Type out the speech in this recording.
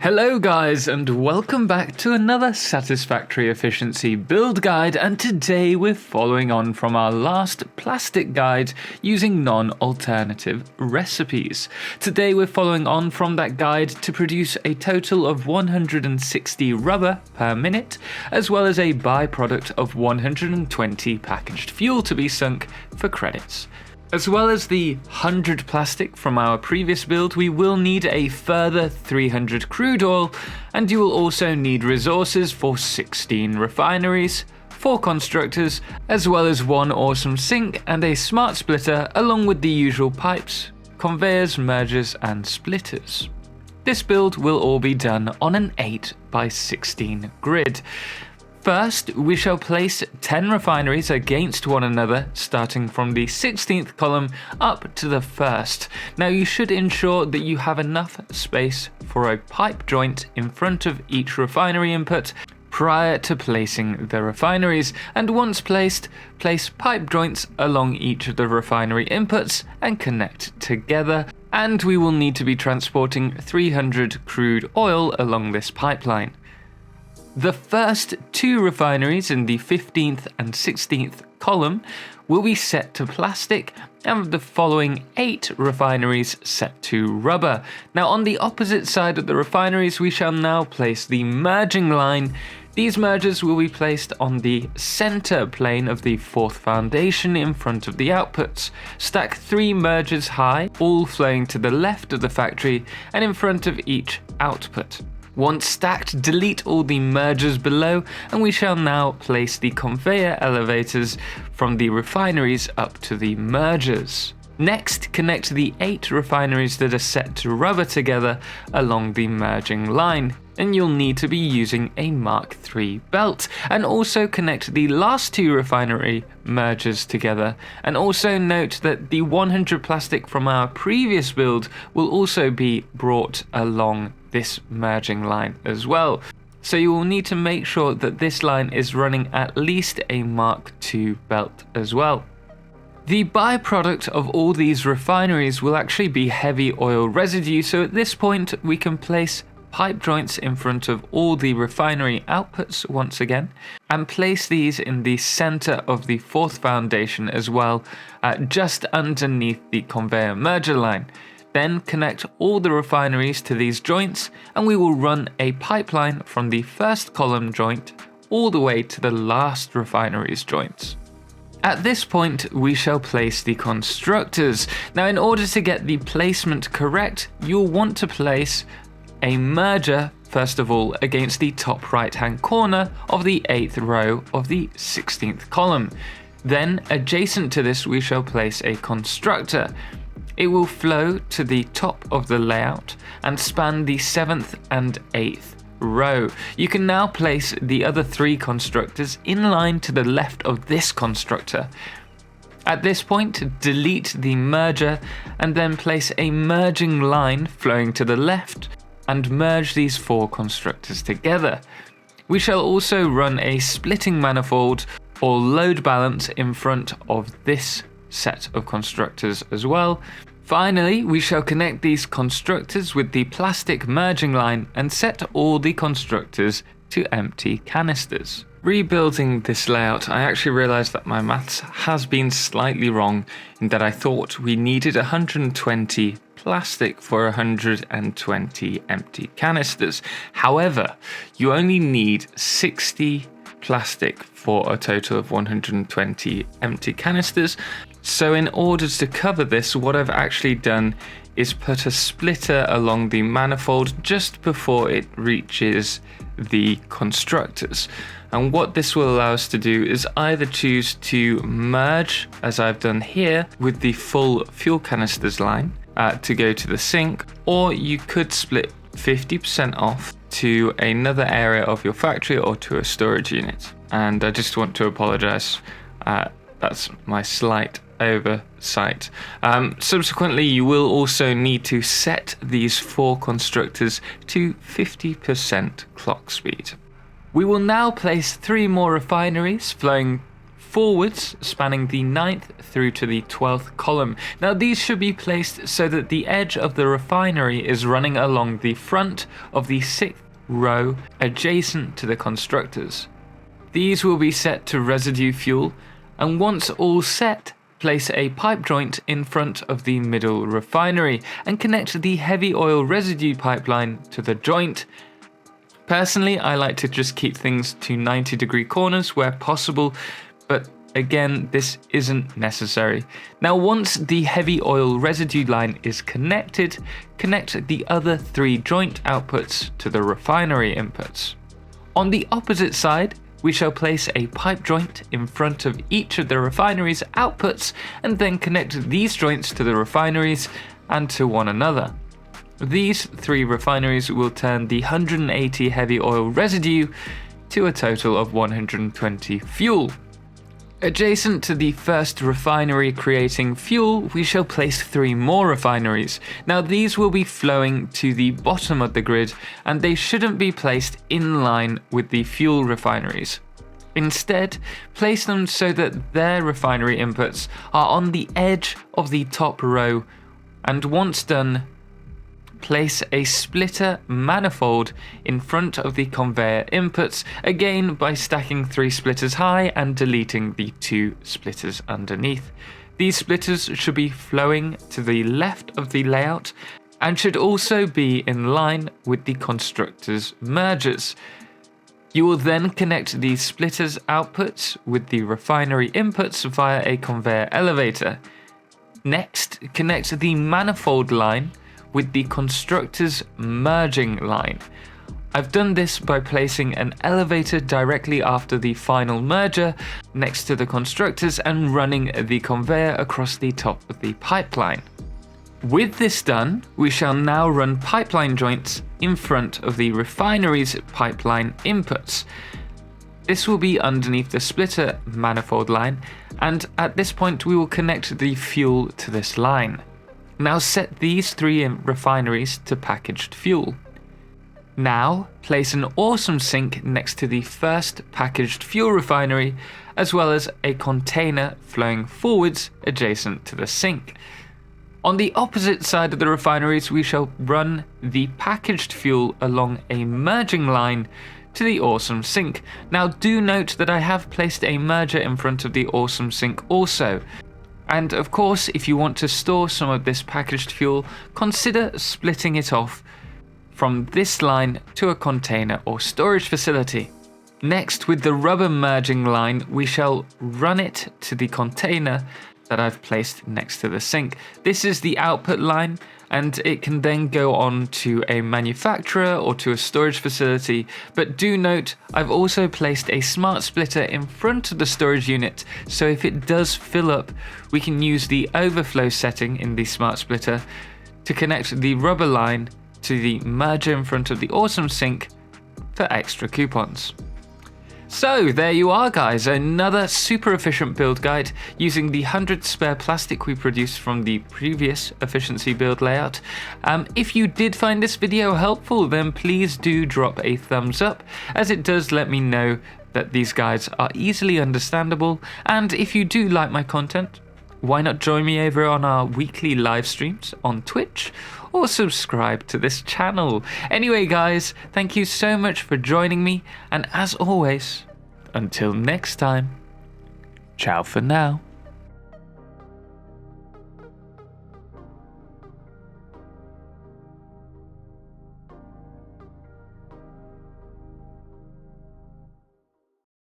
Hello guys, and welcome back to another Satisfactory efficiency build guide, and today we're following on from our last plastic guide using non-alternative recipes. Today we're following on from that guide to produce a total of 160 rubber per minute, as well as a byproduct of 120 packaged fuel to be sunk for credits. As well as the 100 plastic from our previous build, we will need a further 300 crude oil, and you will also need resources for 16 refineries, 4 constructors, as well as 1 awesome sink and a smart splitter, along with the usual pipes, conveyors, mergers and splitters. This build will all be done on an 8x16 grid. First, we shall place 10 refineries against one another, starting from the 16th column up to the 1st. Now you should ensure that you have enough space for a pipe joint in front of each refinery input prior to placing the refineries, and once placed, place pipe joints along each of the refinery inputs and connect together. And we will need to be transporting 300 crude oil along this pipeline. The first 2 refineries in the 15th and 16th column will be set to plastic, and the following 8 refineries set to rubber. Now on the opposite side of the refineries, we shall now place the merging line. These mergers will be placed on the center plane of the 4th foundation in front of the outputs. Stack 3 mergers high, all flowing to the left of the factory and in front of each output. Once stacked, delete all the mergers below, and we shall now place the conveyor elevators from the refineries up to the mergers. Next, connect the 8 refineries that are set to rubber together along the merging line, and you'll need to be using a Mark III belt, and also connect the last 2 refinery mergers together. And also note that the 100 plastic from our previous build will also be brought along this merging line as well. So you will need to make sure that this line is running at least a Mark II belt as well. The byproduct of all these refineries will actually be heavy oil residue, so at this point we can place pipe joints in front of all the refinery outputs once again, and place these in the center of the 4th foundation as well, just underneath the conveyor merger line. Then connect all the refineries to these joints, and we will run a pipeline from the 1st column joint all the way to the last refinery's joints. At this point, we shall place the constructors. Now, in order to get the placement correct, you'll want to place a merger, first of all, against the top right-hand corner of the 8th row of the 16th column. Then, adjacent to this, we shall place a constructor. It will flow to the top of the layout and span the 7th and 8th row. You can now place the other 3 constructors in line to the left of this constructor. At this point, delete the merger and then place a merging line flowing to the left and merge these 4 constructors together. We shall also run a splitting manifold or load balance in front of this set of constructors as well. Finally, we shall connect these constructors with the plastic merging line and set all the constructors to empty canisters. Rebuilding this layout, I actually realized that my maths has been slightly wrong in that I thought we needed 120 plastic for 120 empty canisters. However, you only need 60 plastic for a total of 120 empty canisters. So in order to cover this, what I've actually done is put a splitter along the manifold just before it reaches the constructors. And what this will allow us to do is either choose to merge, as I've done here, with the full fuel canisters line to go to the sink, or you could split 50% off to another area of your factory or to a storage unit. And I just want to apologize. That's my slight oversight. Subsequently, you will also need to set these 4 constructors to 50% clock speed. We will now place 3 more refineries flowing forwards, spanning the 9th through to the 12th column. Now these should be placed so that the edge of the refinery is running along the front of the 6th row adjacent to the constructors. These will be set to residue fuel, and once all set, place a pipe joint in front of the middle refinery and connect the heavy oil residue pipeline to the joint. Personally, I like to just keep things to 90-degree corners where possible, but again, this isn't necessary. Now, once the heavy oil residue line is connected, connect the other 3 joint outputs to the refinery inputs. On the opposite side, we shall place a pipe joint in front of each of the refinery's outputs and then connect these joints to the refineries and to one another. These 3 refineries will turn the 180 heavy oil residue to a total of 120 fuel. Adjacent to the first refinery creating fuel, we shall place 3 more refineries. Now these will be flowing to the bottom of the grid, and they shouldn't be placed in line with the fuel refineries. Instead, place them so that their refinery inputs are on the edge of the top row, and once done, place a splitter manifold in front of the conveyor inputs, again by stacking 3 splitters high and deleting the 2 splitters underneath. These splitters should be flowing to the left of the layout and should also be in line with the constructor's mergers. You will then connect the splitters outputs with the refinery inputs via a conveyor elevator. Next, connect the manifold line with the constructor's merging line. I've done this by placing an elevator directly after the final merger next to the constructors and running the conveyor across the top of the pipeline. With this done, we shall now run pipeline joints in front of the refinery's pipeline inputs. This will be underneath the splitter manifold line, and at this point we will connect the fuel to this line. Now set these 3 refineries to packaged fuel. Now place an awesome sink next to the first packaged fuel refinery, as well as a container flowing forwards adjacent to the sink. On the opposite side of the refineries, we shall run the packaged fuel along a merging line to the awesome sink. Now do note that I have placed a merger in front of the awesome sink also. And of course, if you want to store some of this packaged fuel, consider splitting it off from this line to a container or storage facility. Next, with the rubber merging line, we shall run it to the container that I've placed next to the sink. This is the output line, and it can then go on to a manufacturer or to a storage facility. But do note, I've also placed a smart splitter in front of the storage unit, so if it does fill up, we can use the overflow setting in the smart splitter to connect the rubber line to the merger in front of the awesome sink for extra coupons. So there you are guys, another super efficient build guide using the 100 spare plastic we produced from the previous efficiency build layout. If you did find this video helpful, then please do drop a thumbs up, as it does let me know that these guides are easily understandable. And if you do like my content, why not join me over on our weekly live streams on Twitch, or subscribe to this channel. Anyway guys, thank you so much for joining me, and as always, until next time, ciao for now.